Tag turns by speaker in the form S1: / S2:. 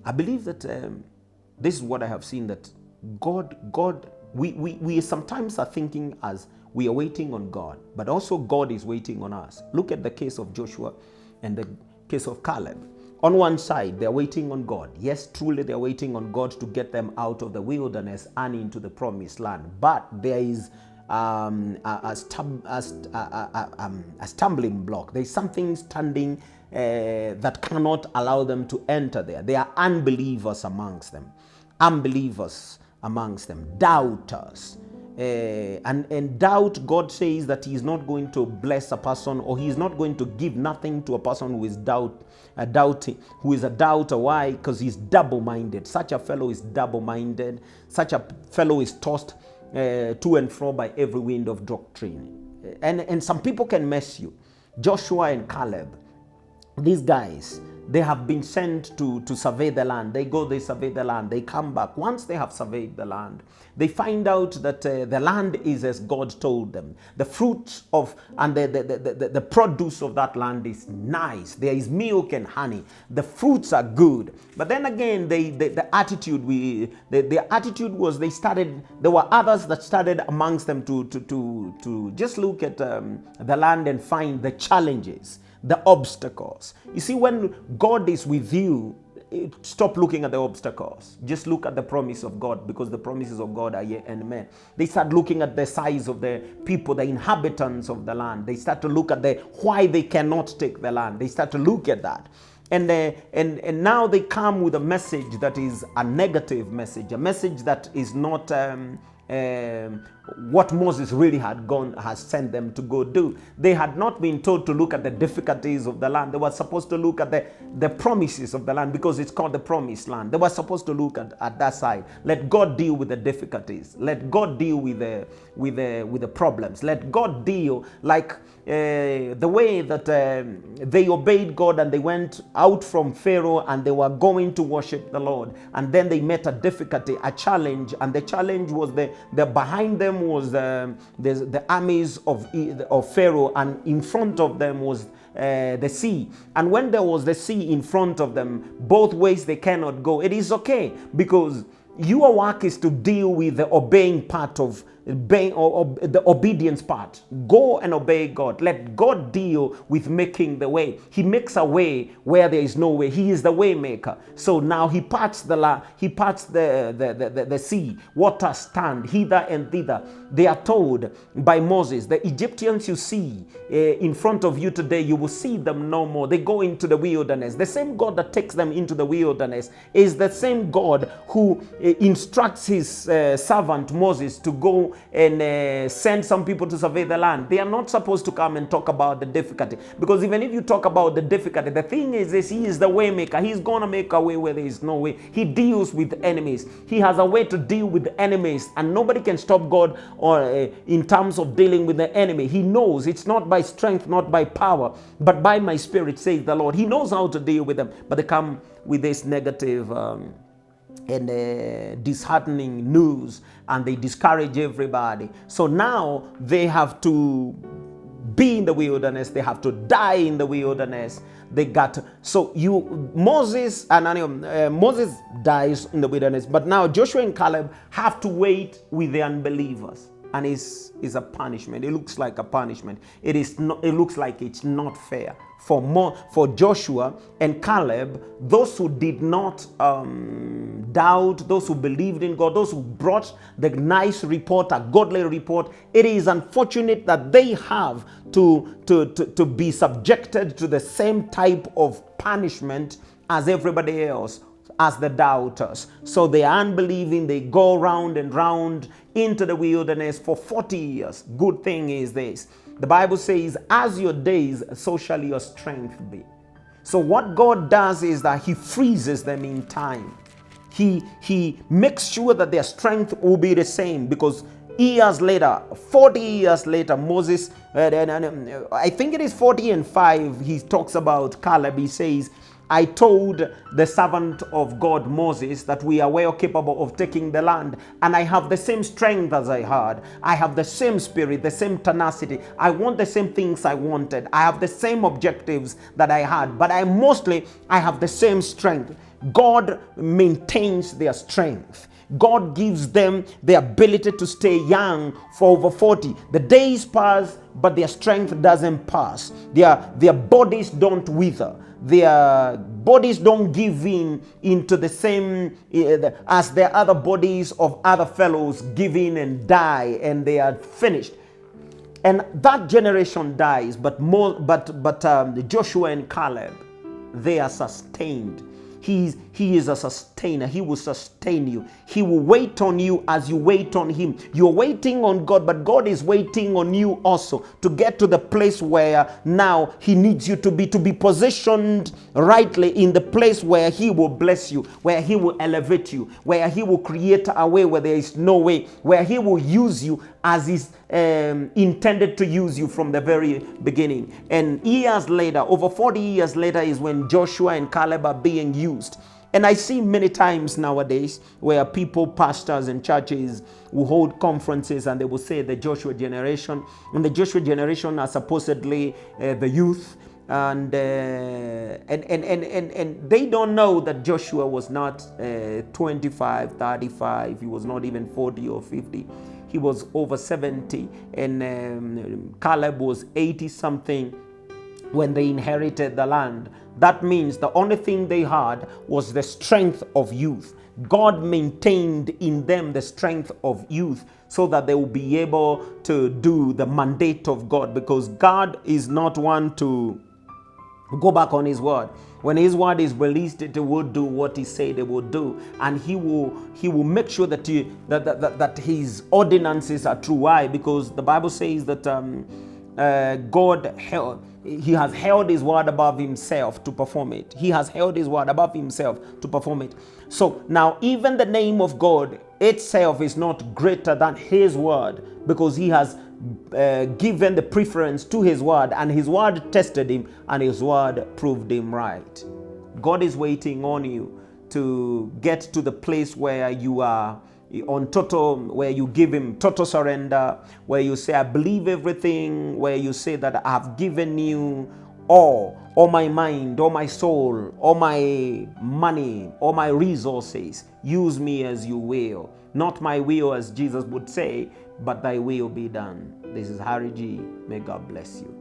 S1: I believe that this is what I have seen, that we sometimes are thinking as we are waiting on God, but also God is waiting on us. Look at the case of Joshua and the case of Caleb. On one side, they're waiting on God. Yes, truly they're waiting on God to get them out of the wilderness and into the promised land. But there is a stumbling block. There's something standing that cannot allow them to enter there. There are unbelievers amongst them. Doubters. And doubt, God says that He is not going to bless a person, or He is not going to give nothing to a person who is who is a doubter. Why? Because he's double-minded. Such a fellow is double-minded. Such a fellow is tossed to and fro by every wind of doctrine. And some people can mess you. Joshua and Caleb, these guys, they have been sent to survey the land. They go, they survey the land, they come back. Once they have surveyed the land, they find out that the land is as God told them. The fruits of and the produce of that land is nice. There is milk and honey. The fruits are good. But then again, the attitude was there were others that started amongst them to just look at the land and find the challenges, the obstacles. You see, when God is with you, stop looking at the obstacles. Just look at the promise of God, because the promises of God are yea and amen. They start looking at the size of the people, the inhabitants of the land. They start to look at why they cannot take the land. They start to look at that. And now they come with a message that is a negative message, a message that is not what Moses really has sent them to go do. They had not been told to look at the difficulties of the land. They were supposed to look at the promises of the land, because it's called the promised land. They were supposed to look at that side. Let God deal with the difficulties. Let God deal with the problems. Let God deal like the way that they obeyed God and they went out from Pharaoh and they were going to worship the Lord, and then they met a difficulty, a challenge, and the challenge was the behind them was the armies of Pharaoh, and in front of them was the sea. And when there was the sea in front of them, both ways they cannot go. It is okay, because your work is to deal with the obeying part of the obedience part. Go and obey God. Let God deal with making the way. He makes a way where there is no way. He is the way maker. So now He parts the sea. Waters stand hither and thither. They are told by Moses, the Egyptians you see in front of you today, you will see them no more. They go into the wilderness. The same God that takes them into the wilderness is the same God who instructs His servant Moses to go and send some people to survey the land. They are not supposed to come and talk about the difficulty, because even if you talk about the difficulty, the thing is this: He is the way maker. He's gonna make a way where there is no way. He deals with enemies. He has a way to deal with enemies, and nobody can stop God in terms of dealing with the enemy. He knows it's not by strength, not by power, but by my spirit, says the Lord. He knows how to deal with them, but they come with this negative and disheartening news, and they discourage everybody. So now they have to be in the wilderness. They have to die in the wilderness. Moses dies in the wilderness, but now Joshua and Caleb have to wait with the unbelievers, and is a punishment. It looks like a punishment. It looks like it's not fair for Joshua and Caleb, those who did not doubt, those who believed in God, those who brought the nice report, a godly report. It is unfortunate that they have to be subjected to the same type of punishment as everybody else, as the doubters. So they are unbelieving. They go round and round into the wilderness for 40 years. Good thing is this: the Bible says, as your days, so shall your strength be. So what God does is that He freezes them in time. He makes sure that their strength will be the same, because years later, 40 years later, Moses, I think it is 40 and 5, he talks about Caleb. He says, I told the servant of God, Moses, that we are well capable of taking the land, and I have the same strength as I had. I have the same spirit, the same tenacity. I want the same things I wanted. I have the same objectives that I had, but I have the same strength. God maintains their strength. God gives them the ability to stay young for over 40. The days pass, but their strength doesn't pass. Their bodies don't wither. Their bodies don't give into the same as their other bodies of other fellows give in and die, and they are finished. And that generation dies, but Joshua and Caleb, they are sustained. He is a sustainer. He will sustain you. He will wait on you as you wait on him. You're waiting on God, but God is waiting on you also to get to the place where now he needs you to be positioned rightly in the place where he will bless you, where he will elevate you, where he will create a way where there is no way, where he will use you as he's intended to use you from the very beginning. And years later, over 40 years later, is when Joshua and Caleb are being used. And I see many times nowadays where people, pastors and churches will hold conferences and they will say the Joshua generation. And the Joshua generation are supposedly the youth. And they don't know that Joshua was not 25, 35. He was not even 40 or 50. He was over 70. And Caleb was 80 something when they inherited the land. That means the only thing they had was the strength of youth. God maintained in them the strength of youth so that they will be able to do the mandate of God, because God is not one to go back on his word. When his word is released, it will do what he said it will do, and he will make sure that that his ordinances are true. Why? Because the Bible says that God he has held his word above himself to perform it. He has held his word above himself to perform it. So now even the name of God itself is not greater than his word, because he has given the preference to his word, and his word tested him, and his word proved him right. God is waiting on you to get to the place where you are on total, where you give him total surrender, where you say, I believe everything, where you say that I have given you all my mind, all my soul, all my money, all my resources. Use me as you will. Not my will, as Jesus would say, but thy will be done. This is Harry G. May God bless you.